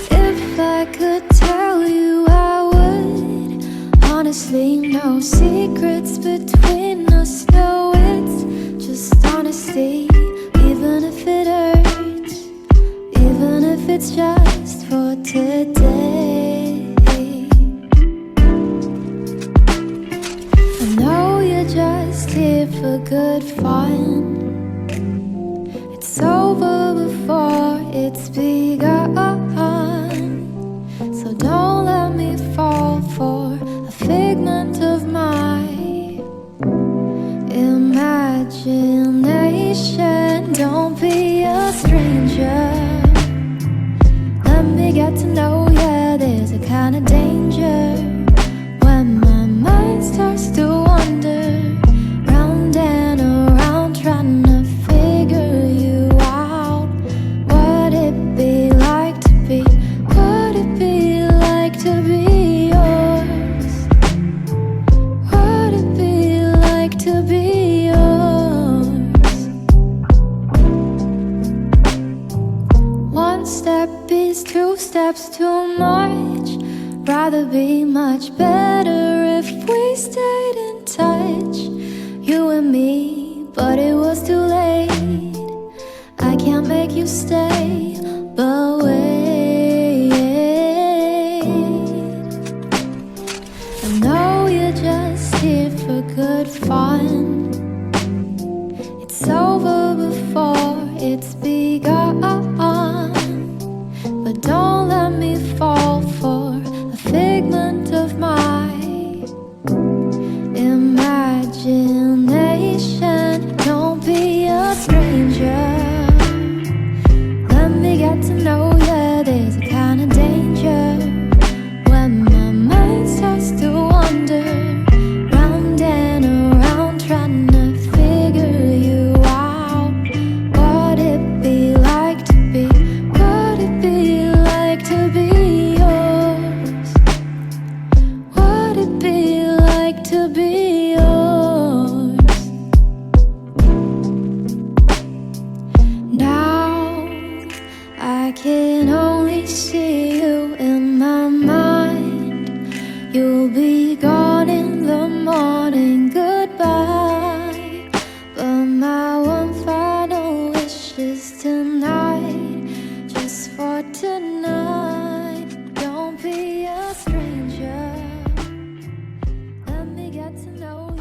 If I could tell you, I would. Honestly, no secrets between us. No, it's just honesty. Even if it hurts, even if it's just for today. I know you're just here for good fun. It's over before it's begun. So don't let me fall for a figment of my imagination. Don't be a stranger. Let me get to know ya. There's a kind of danger when my mind starts to wander round and around, trying to figure you out. Would it be like to be? Would it be like to be yours? Would it be like to be yours? One step is two steps too much. Rather be much better if we stayed in touch, you and me, but it was too late. I can't make you stay, but wait. I know you're just here for good fun. It's over before it's begun. But don't let me fall for a figment of my imagination. Don't be a stranger. Let me get to know ya. There's a kind of danger when my mind starts to wander round and around, trying to figure you out. Would it be like to be? Would it be like to be yours? Would it be like to be yours? Now I can only see you in my mind. You'll be gone in the morning, goodbye. But my one final wish is tonight, just for tonight. Don't be a stranger. Let me get to know